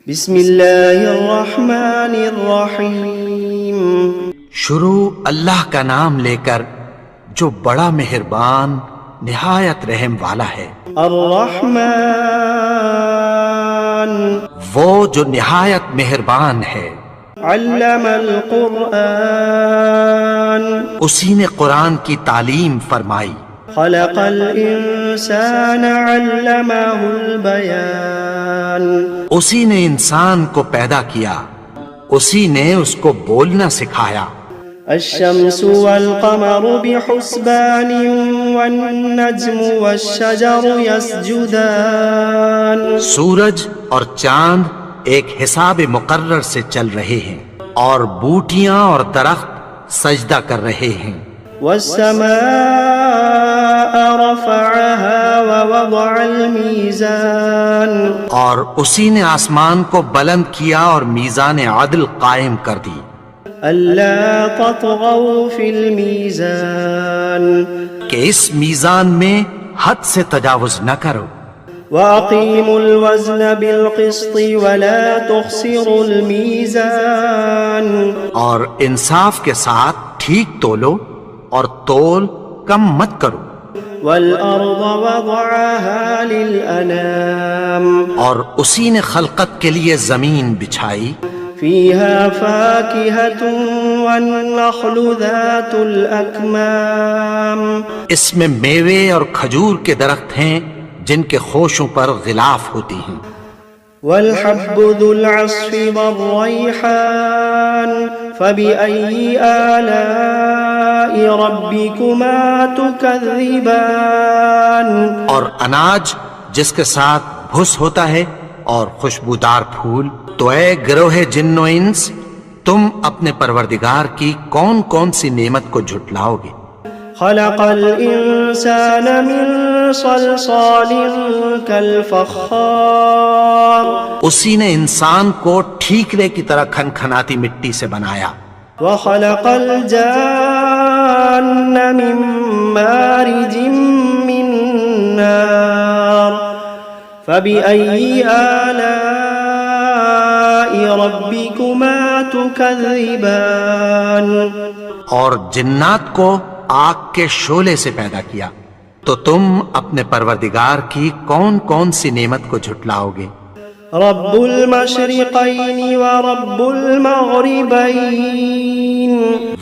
بسم اللہ الرحمن الرحیم۔ شروع اللہ کا نام لے کر جو بڑا مہربان نہایت رحم والا ہے۔ الرحمن وہ جو نہایت مہربان ہے۔ علم القرآن اسی نے قرآن کی تعلیم فرمائی۔ خلق الانسان علمہ البیان اسی نے انسان کو پیدا کیا، اسی نے اس کو بولنا سکھایا۔ الشمس والقمر بحسبان والنجم والشجر يسجدان سورج اور چاند ایک حساب مقرر سے چل رہے ہیں، اور بوٹیاں اور درخت سجدہ کر رہے ہیں۔ والسماء رفعها ووضع الميزان اور اسی نے آسمان کو بلند کیا اور میزان عدل قائم کر دی۔ ألا تطغوا في الميزان کہ اس میزان میں حد سے تجاوز نہ کرو۔ وأقيموا الوزن بالقسط ولا تخسروا الميزان اور انصاف کے ساتھ ٹھیک تولو اور تول کم مت کرو۔ والأرض وضعها للأنام اور اسی نے خلقت کے لیے زمین بچھائی، فيها فاكهة والنخل ذات الأكمام اس میں میوے اور کھجور کے درخت ہیں جن کے خوشوں پر غلاف ہوتی ہیں۔ والحب ذو العصف والريحان فبأي آلاء ربكما تكذبان اور اناج جس کے ساتھ بھس ہوتا ہے اور خوشبودار پھول، تو اے گروہ جن و انس، تم اپنے پروردگار کی کون کون سی نعمت کو جھٹلاؤ گے؟ خلق الإنسان من صلصال كالفخار اسی نے انسان کو ٹھیکرے کی طرح کھنکھناتی مٹی سے بنایا۔ وخلق الجان من مارج من نار فبأي آلاء ربكما تكذبان اور جنات کو آگ کے شعلے سے پیدا کیا، تو تم اپنے پروردگار کی کون کون سی نعمت کو جھٹلاؤ گے؟ رب المشرقین ورب المغربین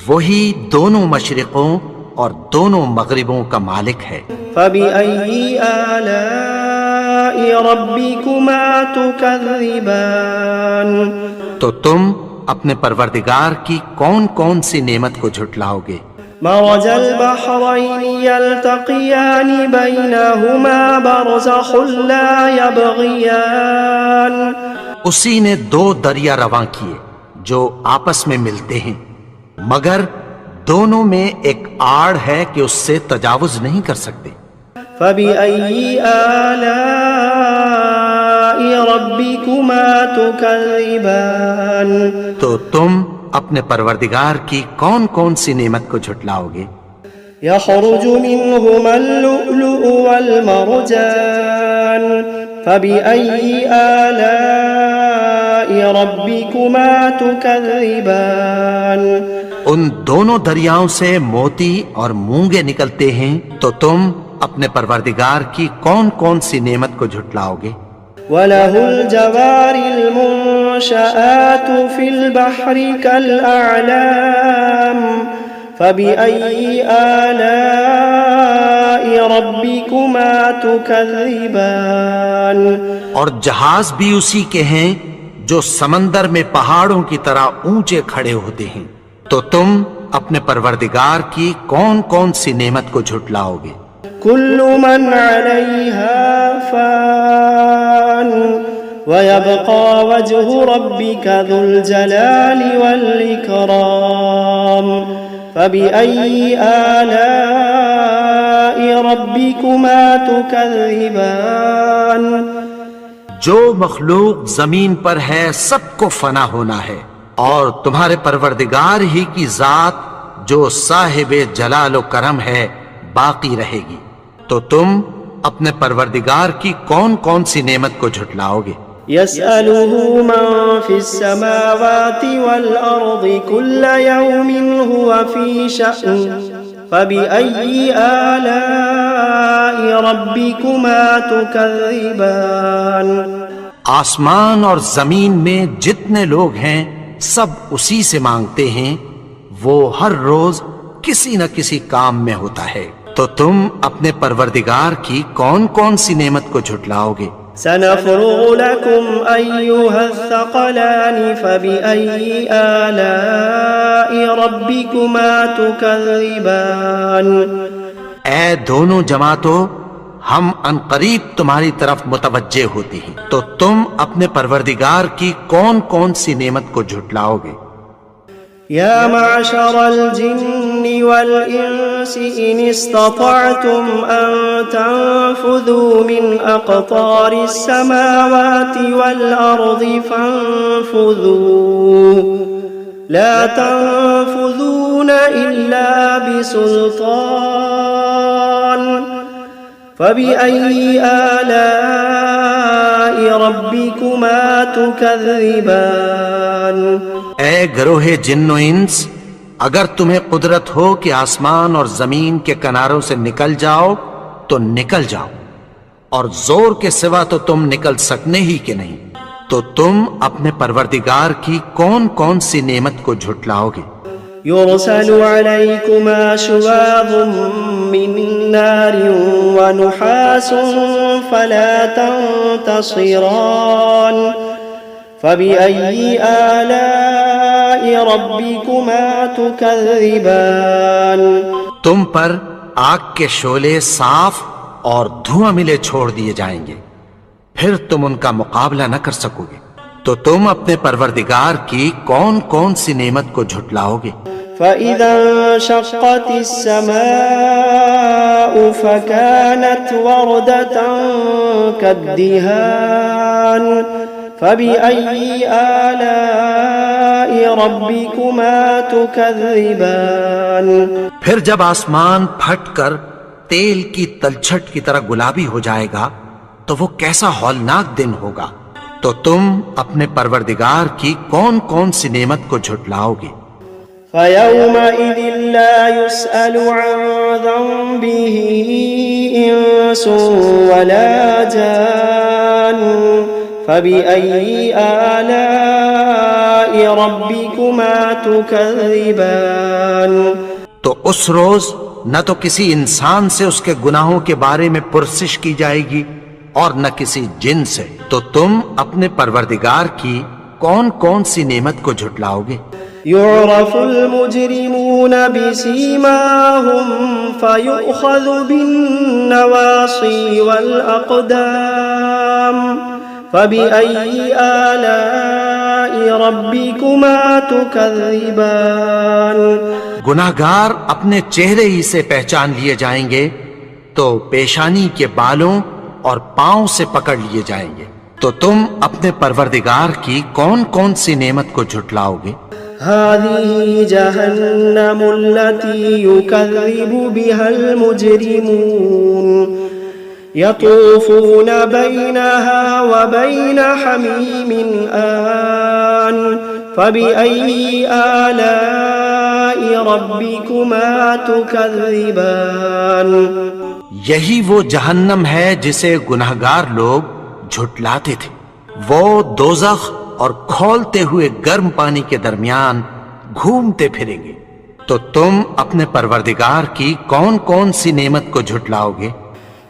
وہی دونوں مشرقوں اور دونوں مغربوں کا مالک ہے۔ فبأي آلاء ربكما تكذبان تو تم اپنے پروردگار کی کون کون سی نعمت کو جھٹلاؤ گے؟ مرج البحرين يلتقيان بينهما برزخ لا يبغيان اسی نے دو دریا رواں کیے جو آپس میں ملتے ہیں، مگر دونوں میں ایک آڑ ہے کہ اس سے تجاوز نہیں کر سکتے۔ فبأي آلاء ربكما تكذبان تو تم اپنے پروردگار کی کون کون سی نعمت کو جھٹلاؤ گے؟ يخرج منهما اللؤلؤ والمرجان فبأي آلاء ربكما تكذبان ان دونوں دریاؤں سے موتی اور مونگے نکلتے ہیں، تو تم اپنے پروردگار کی کون کون سی نعمت کو جھٹلاؤ گے؟ وَلَهُ الْجَوَارِ الْمُنشَآتُ فِي الْبَحْرِ كَالْأَعْلَامِ فَبِأَيِّ آلَاءِ رَبِّكُمَا تُكَذِّبَانِ اور جہاز بھی اسی کے ہیں جو سمندر میں پہاڑوں کی طرح اونچے کھڑے ہوتے ہیں، تو تم اپنے پروردگار کی کون کون سی نعمت کو جھٹلاؤ گے؟ كل من عليها فان ويبقى وجه ربك ذو الجلال والإكرام فبأي آلاء ربكما تكذبان جو مخلوق زمین پر ہے سب کو فنا ہونا ہے، اور تمہارے پروردگار ہی کی ذات جو صاحب جلال و کرم ہے باقی رہے گی، تو تم اپنے پروردگار کی کون کون سی نعمت کو جھٹلاؤ گے؟ يسأله من في السماوات والأرض كل يوم هو في شأن فبأي آلاء ربكما تكذبان. آسمان اور زمین میں جتنے لوگ ہیں سب اسی سے مانگتے ہیں، وہ ہر روز کسی نہ کسی کام میں ہوتا ہے، تو تم اپنے پروردگار کی کون کون سی نعمت کو جھٹلاؤ گے؟ سنفرغ لكم أيها الثقلان فبأي آلاء ربكما تكذبان. اے دونوں جماعتوں، ہم عنقریب تمہاری طرف متوجہ ہوتے ہیں، تو تم اپنے پروردگار کی کون کون سی نعمت کو جھٹلاؤ گے؟ يا معشر الجن والإنس إن استطعتم أن تنفذوا من أقطار السماوات والأرض فانفذوا لا تنفذون إلا بسلطان فبأي آلاء ربكما تكذبان. اے گروہ جن و انس، اگر تمہیں قدرت ہو کہ آسمان اور زمین کے کناروں سے نکل جاؤ تو نکل جاؤ، اور زور کے سوا تو تم نکل سکنے ہی کہ نہیں، تو تم اپنے پروردگار کی کون کون سی نعمت کو جھٹلاؤ گے؟ يرسل عليكما شواظ من نار ونحاس فلا تنتصران فبأي آلاء ربكما تكذبان. تم پر آگ کے شعلے صاف اور دھواں ملے چھوڑ دیے جائیں گے، پھر تم ان کا مقابلہ نہ کر سکو گے، تو تم اپنے پروردگار کی کون کون سی نعمت کو جھٹلاؤ گے؟ فإذا انشقت السماء فكانت وردة كالدهان فبأي آلاء ربكما تكذبان. پھر جب آسمان پھٹ کر تیل کی تلچھٹ کی طرح گلابی ہو جائے گا تو وہ کیسا ہولناک دن ہوگا، تو تم اپنے پروردگار کی کون کون سی نعمت کو جھٹلاؤ گے؟ فيومئذ لا يسأل عن ذنبه إنس ولا جان فبأي آلاء ربكما تكذبان. تو اس روز نہ تو کسی انسان سے اس کے گناہوں کے بارے میں پرسش کی جائے گی اور نہ کسی جن سے، تو تم اپنے پروردگار کی کون کون سی نعمت کو جھٹلاؤ گے؟ يعرف المجرمون بسيماهم فيؤخذ بالنواصي والأقدام فبأي آلاء ربكما تكذبان. گناہگار اپنے چہرے ہی سے پہچان لیے جائیں گے، تو پیشانی کے بالوں اور پاؤں سے پکڑ لیے جائیں گے، تو تم اپنے پروردگار کی کون کون سی نعمت کو جھٹلاؤ گے؟ هذه جهنم التي يكذب بها المجرمون يطوفون بينها وبين حميم آن فبأي آلاء ربكما تكذبان. یہی وہ جہنم ہے جسے گناہگار لوگ جھٹلاتے تھے، وہ دوزخ اور کھولتے ہوئے گرم پانی کے درمیان گھومتے پھریں گے، تو تم اپنے پروردگار کی کون کون سی نعمت کو جھٹلاؤ گے؟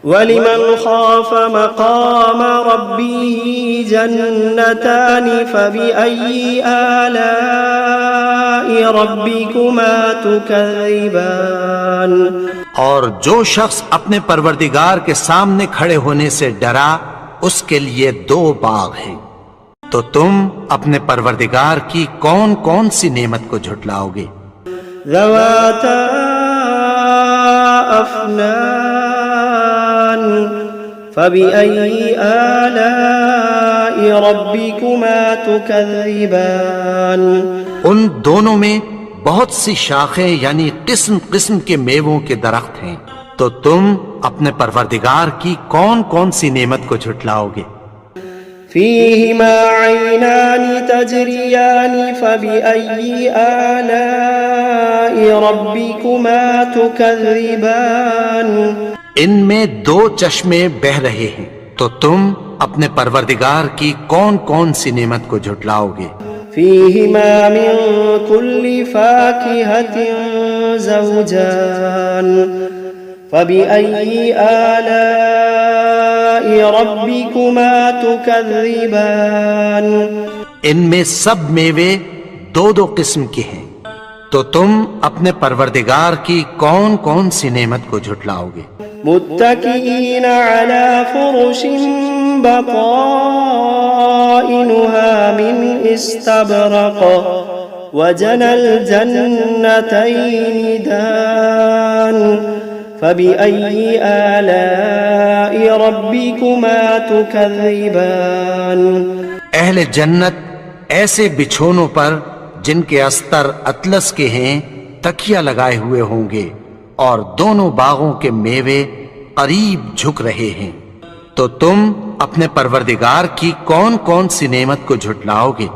وَلِمَنْ خَافَ مَقَامَ رَبِّهِ جَنَّتَانِ فَبِأَيِّ آلَاءِ رَبِّكُمَا تُكَذِّبَانِ. اور جو شخص اپنے پروردگار کے سامنے کھڑے ہونے سے ڈرا، اس کے لیے دو باغ ہیں، تو تم اپنے پروردگار کی کون کون سی نعمت کو جھٹلاؤ گے؟ ذواتا افنان فبأي آلاء ربكما تكذبان. ان دونوں میں بہت سی شاخیں یعنی قسم قسم کے میووں کے درخت ہیں، تو تم اپنے پروردگار کی کون کون سی نعمت کو جھٹلاؤ گے؟ فيهما عينان تجريان فبأي آلاء ربكما تكذبان ان میں دو چشمے بہ رہے ہیں، تو تم اپنے پروردگار کی کون کون سی نعمت کو جھٹلاؤ گے؟ فيهما من كل فاكهة زوجان فبأي آلاء ربكما تكذبان ان میں سب میوے دو دو قسم کے ہیں، تو تم اپنے پروردگار کی کون کون سی نعمت کو جھٹلاؤ گے؟ متكئين على فرش بطائنها من استبرق وجنى الجنتين دان فبأي آلاء ربكما تكذبان اہل جنت ایسے بچھونوں پر جن کے استر اطلس کے ہیں تکیہ لگائے ہوئے ہوں گے، اور دونوں باغوں کے میوے قریب جھک رہے ہیں، تو تم اپنے پروردگار کی کون کون سی نعمت کو جھٹلاؤ گے؟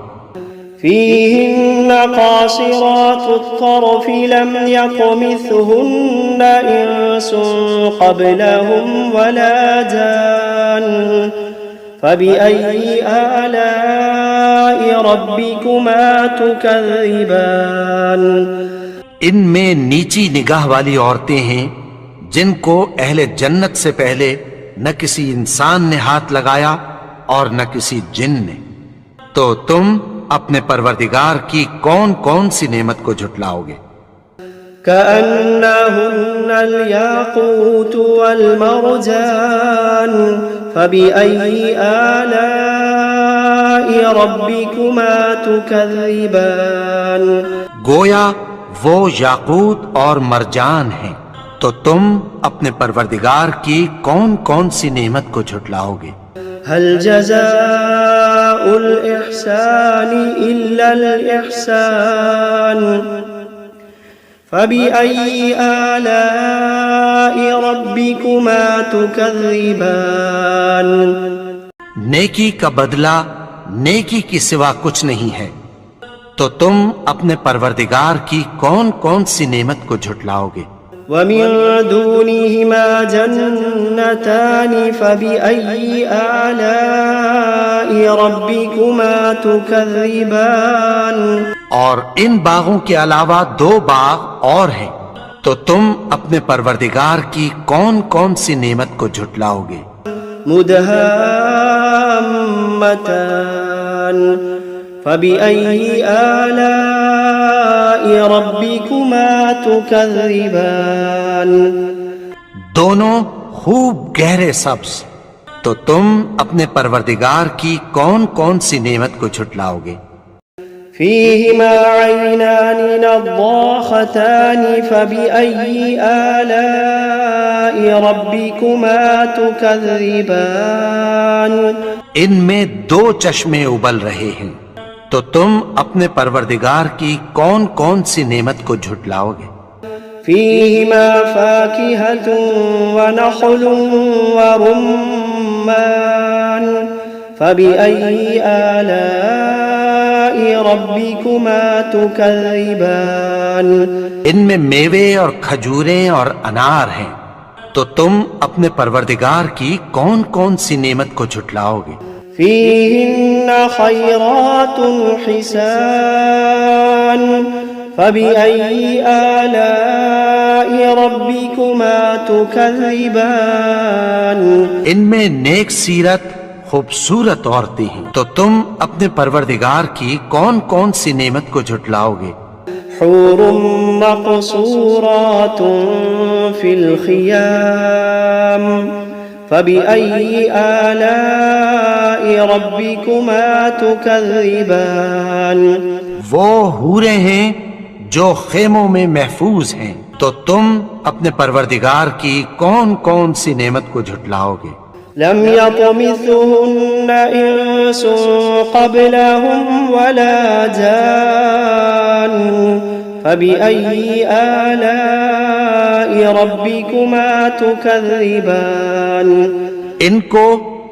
فيهن قاصرات الطرف لم يطمثهن إنس قبلهم ولا جان فبأي آلاء ربكما تكذبان ان میں نیچی نگاہ والی عورتیں ہیں جن کو اہل جنت سے پہلے نہ کسی انسان نے ہاتھ لگایا اور نہ کسی جن نے، تو تم اپنے پروردگار کی کون کون سی نعمت کو جھٹلاؤ گے؟ كأنهن الياقوت والمرجان فبأي آلاء ربكما تكذبان گویا وہ یاقوت اور مرجان ہیں، تو تم اپنے پروردگار کی کون کون سی نعمت کو جھٹلاؤ گے؟ هل جزاء الإحسان إلا الإحسان فبأي آلاء ربكما تكذبان نیکی کا بدلہ نیکی کی سوا کچھ نہیں ہے، تو تم اپنے پروردگار کی کون کون سی نعمت کو جھٹلاؤ گے؟ ومن دونهما جنتان فبأي آلاء ربكما تكذبان اور ان باغوں کے علاوہ دو باغ اور ہیں، تو تم اپنے پروردگار کی کون کون سی نعمت کو جھٹلاؤ گے؟ مدهامتان فبأي آلاء ربكما تكذبان دونوں خوب گہرے سبز، تو تم اپنے پروردگار کی کون کون سی نعمت کو جھٹلاؤ گے؟ فيهما عينان نضاختان فبأي آلاء ربكما تكذبان ان میں دو چشمے ابل رہے ہیں، تو تم اپنے پروردگار کی کون کون سی نعمت کو جھٹلاؤ گے؟ فيهما فاكهة ونخل ورمان فبأي آلاء ربكما تكذبان ان میں میوے اور کھجوریں اور انار ہیں، تو تم اپنے پروردگار کی کون کون سی نعمت کو جھٹلاؤ گے؟ فيهن خيرات حسان فبأي آلاء ربكما تكذبان ان میں نیک سیرت خوبصورت عورتیں ہیں، تو تم اپنے پروردگار کی کون کون سی نعمت کو جھٹلاؤ گے؟ حور مقصورات في الخيام فبأي آلاء ربكما تكذبان وہ حوریں ہیں جو خیموں میں محفوظ ہیں، تو تم اپنے پروردگار کی کون کون سی نعمت کو جھٹلاؤ گے؟ لم يطمثهن إنس قبلهم ولا جان فبأي آلاء ربكما تكذبان ان کو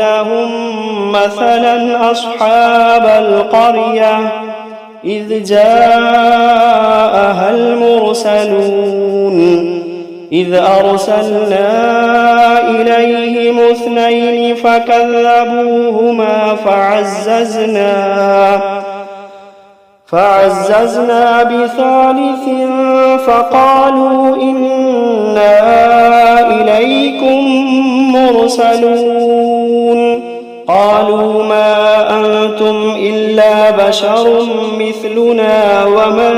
لهم مثلا أصحاب القرية إذ جاءها المرسلون إذ أرسلنا إليهم اثنين فكذبوهما فعززنا بثالث فقالوا إنا إليكم مرسلون. قالوا ما أنتم إلا بشر مثلنا وما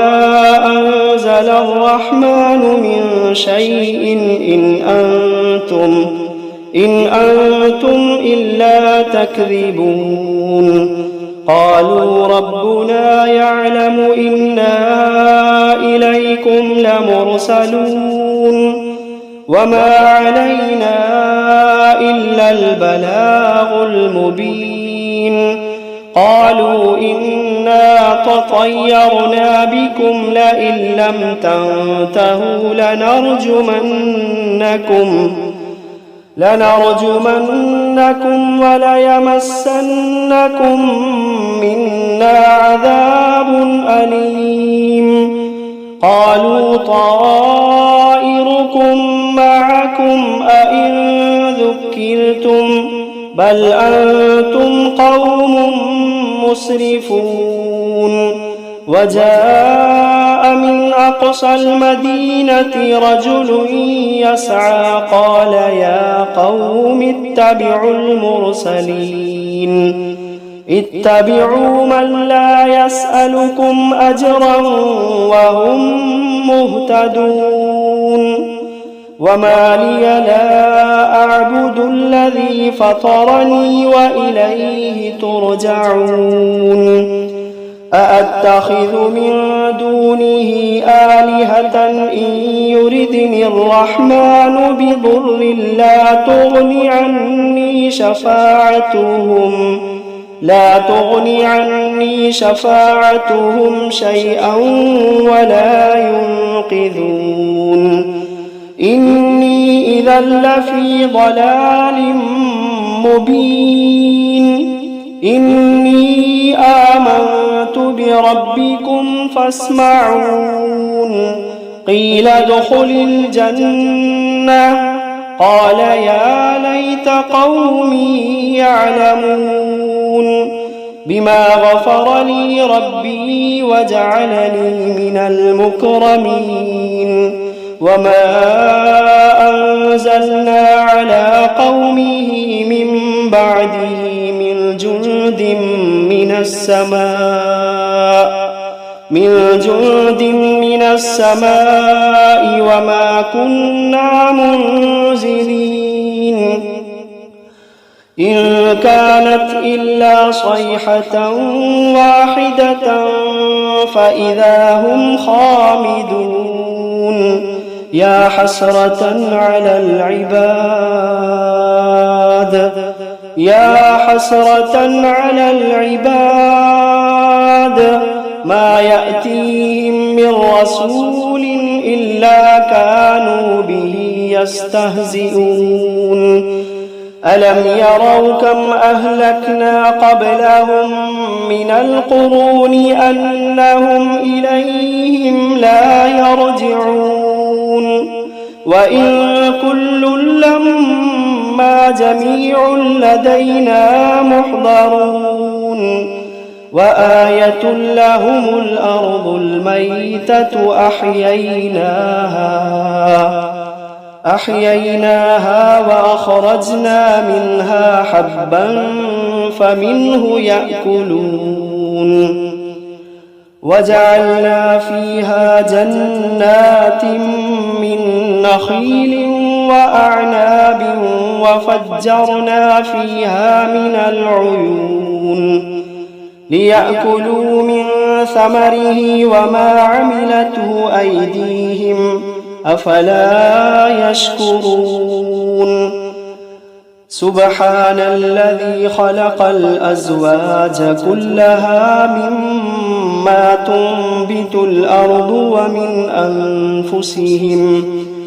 أنزل الرحمن من شيء إن أنتم إلا تكذبون. قالوا ربنا يعلم إنا إليكم لمرسلون وما علينا إلا البلاغ المبين. قالوا إنا تطيرنا بكم لئن لم تنتهوا لنرجمنكم وليمسنكم منا عذاب أليم. قالوا طائركم معكم أئن ذكرتم بل أنتم قوم مسرفون. وجاء من أقصى المدينة رجل يسعى قال يا قوم اتبعوا المرسلين اتبعوا من لا يسألكم أجرا وهم مهتدون. وما لي لا أعبد الذي فطرني وإليه ترجعون. أأتخذ من دونه آلهة إن يردني الرحمن بضر لا تغن عني شفاعتهم شيئا ولا ينقذون إني إذا لفي ضلال مبين إني آمنت بربكم فاسمعون قيل ادخل الجنة قال يا ليت قومي يعلمون بما غفر لي ربي وجعلني من المكرمين وما أنزلنا على قومه من بعده من جند من السماء وما كنا منزلين إن كانت إلا صيحة واحدة فإذا هم خامدون يا حسرة على العباد ما يأتيهم من رسول إلا كانوا به يستهزئون ألم يروا كم أهلكنا قبلهم من القرون أنهم إليهم لا يرجعون وإن كل لما جميع لدينا محضرون وآية لهم الأرض الميتة أحييناها وأخرجنا منها حبا فمنه يأكلون وجعلنا فيها جنات من نخيل وأعناب وفجرنا فيها من العيون ليأكلوا من ثمره وما عملته أيديهم أفلا يشكرون سبحان الذي خلق الأزواج كلها مما تنبت الأرض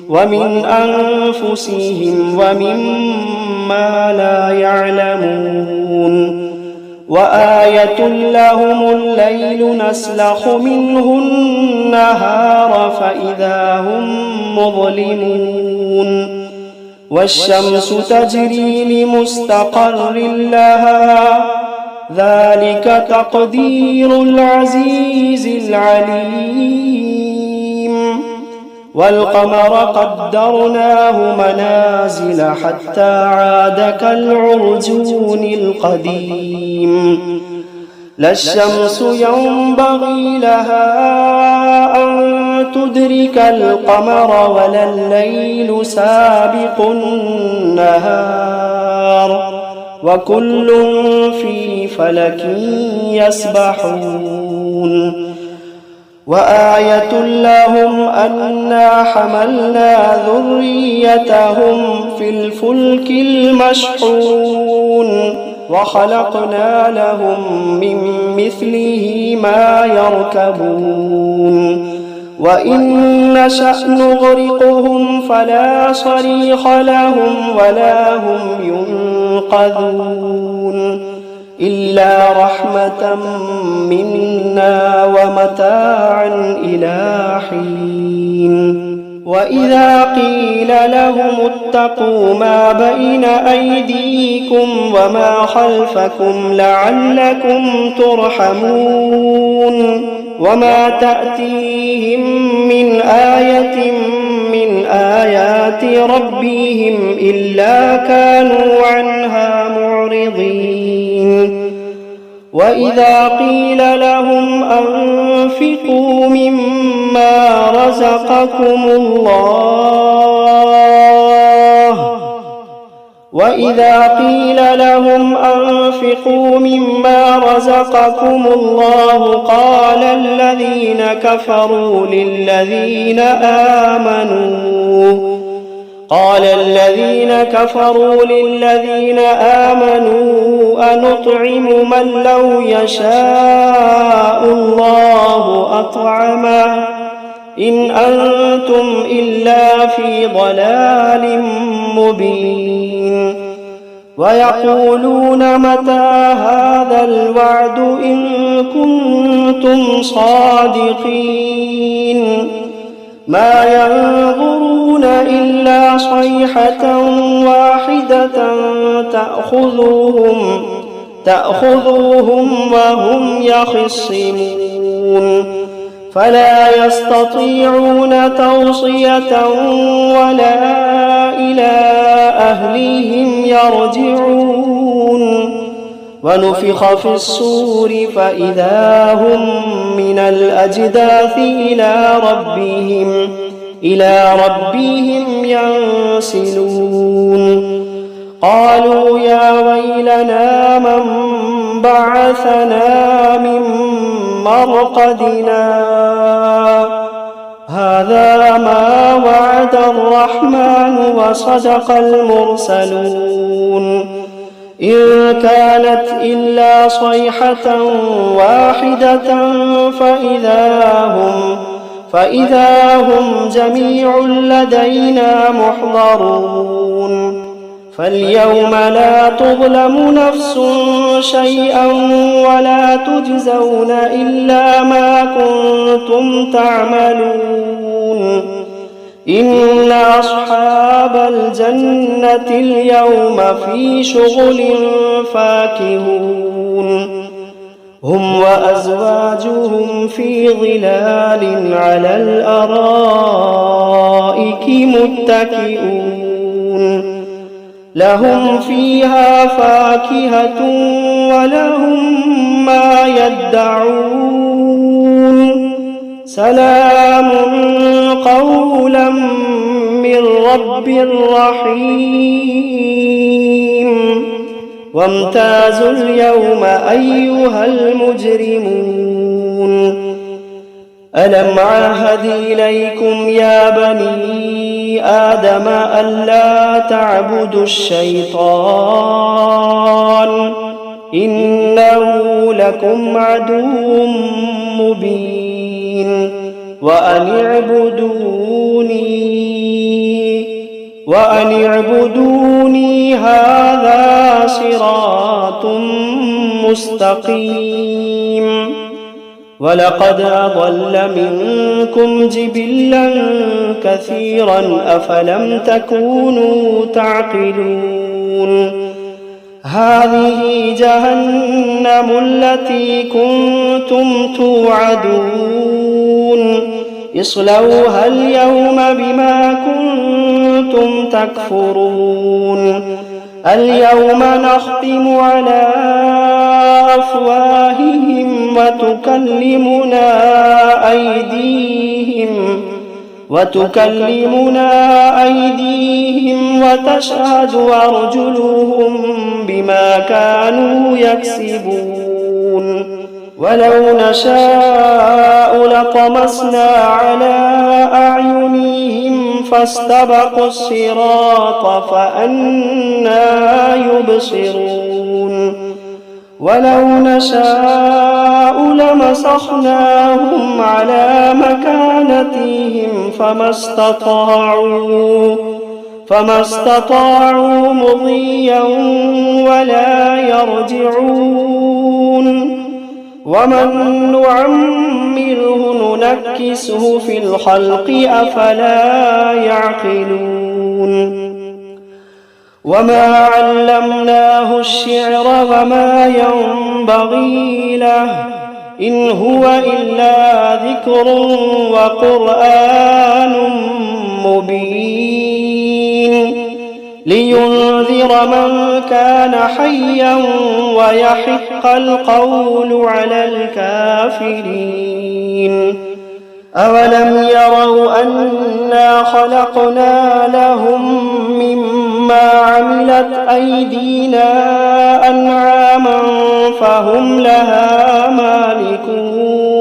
ومن أنفسهم ومما لا يعلمون وآية لهم الليل نسلخ منه النهار فإذا هم مظلمون والشمس تجري لمستقر لها ذلك تقدير العزيز العليم والقمر قدرناه منازل حتى عاد كالعرجون القديم لا الشمس ينبغي لها أن تدرك القمر ولا الليل سابق النهار وكل في فلك يسبحون وآية لهم أنا حملنا ذريتهم في الفلك المشحون وخلقنا لهم من مثله ما يركبون وإن نشأ نغرقهم فلا صريخ لهم ولا هم ينقذون إلا رحمة منا ومتاعا إلى حين وإذا قيل لهم اتقوا ما بين أيديكم وما خلفكم لعلكم ترحمون وما تأتيهم من آية من آيات ربهم إلا كانوا عنها معرضين وإذا قيل لهم أنفقوا مما رزقكم الله وإذا قيل لهم أنفقوا مما رزقكم الله قال الذين كفروا للذين آمنوا أنطعم من لو يشاء الله أطعمه إن أنتم إلا في ضلال مبين ويقولون متى هذا الوعد إن كنتم صادقين ما ينظرون إلا صيحة واحدة تأخذوهم وهم يخصمون فلا يستطيعون توصية ولا إلى أهلهم يرجعون ونفخ في الصور فإذا هم من الأجداث إلى ربهم ينسلون قالوا يا ويلنا من بعثنا من مرقدنا هذا ما وعد الرحمن وصدق المرسلون إن كانت إلا صيحة واحدة فإذا هم جميع لدينا محضرون فاليوم لا تظلم نفس شيئا ولا تجزون إلا ما كنتم تعملون إن أصحاب الجنة اليوم في شغل فاكهون هم وأزواجهم في ظلال على الأرائك متكئون لهم فيها فاكهة ولهم ما يدعون سلام قولا من رب رحيم وامتازوا اليوم أيها المجرمون ألم عهد إليكم يا بني آدم ألا تعبدوا الشيطان إنه لكم عدو مبين وأن اعبدوني هذا صراط مستقيم ولقد أضل منكم جبلا كثيرا أفلم تكونوا تعقلون هذه جهنم التي كنتم توعدون اصلوها اليوم بما كنتم تكفرون اليوم نختم على أفواههم وتكلمنا أيديهم وتشهد أرجلهم بما كانوا يكسبون ولو نشاء لطمسنا على أعينهم فاستبقوا الصراط فأنى يبصرون ولو نشاء لمسخناهم على مكانتهم فما استطاعوا مضيا ولا يرجعون ومن نعمره ننكسه في الخلق أفلا يعقلون وما علمناه الشعر وما ينبغي له إن هو إلا ذكر وقرآن مبين لينذر من كان حيا ويحق القول على الكافرين أولم يروا أنا خلقنا لهم مما ما عملت أيدينا أنعاما فهم لها مالكون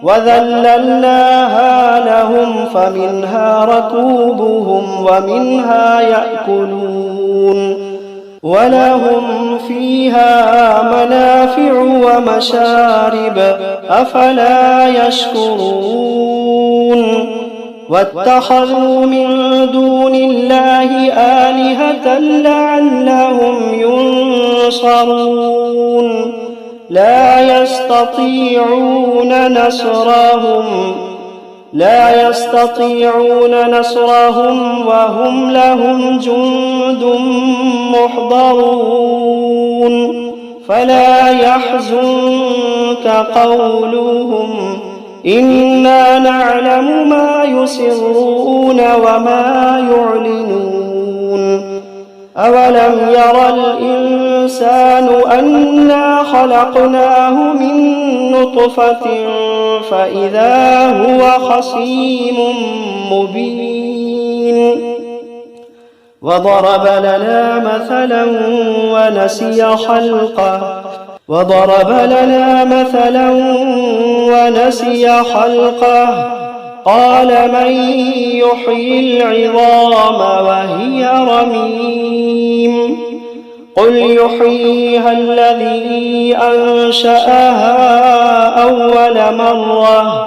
وذللناها لهم فمنها ركوبهم ومنها يأكلون ولهم فيها منافع ومشارب أفلا يشكرون واتخذوا من دون الله آلهة لعلهم ينصرون لا يستطيعون نصرهم وهم لهم جند محضرون فلا يحزنك قولهم إنا نعلم ما يسرون وما يعلنون أولم ير الإنسان أنا خلقناه من نطفة فإذا هو خصيم مبين وضرب لنا مثلا ونسي خلقه قال من يحيي العظام وهي رميم قل يحييها الذي أنشأها أول مرة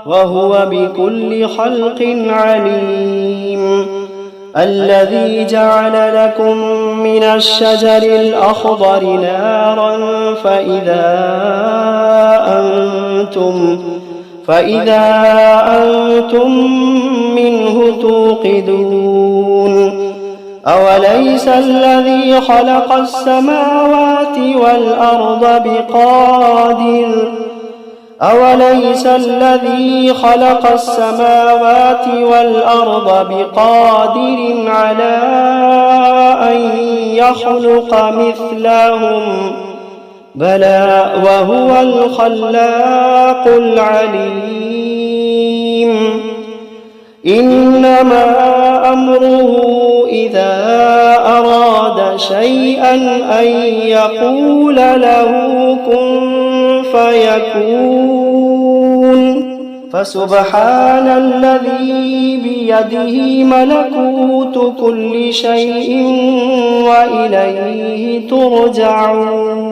وهو بكل خلق عليم الذي جعل لكم من الشجر الأخضر نارا فإذا أنتم منه توقدون أوليس الذي خلق السماوات والأرض بقادر على أن يخلق مثلهم بلى وهو الخلاق العليم إنما أمره إذا أراد شيئا أن يقول له كن فيكون فسبحان الذي بيده ملكوت كل شيء وإليه ترجعون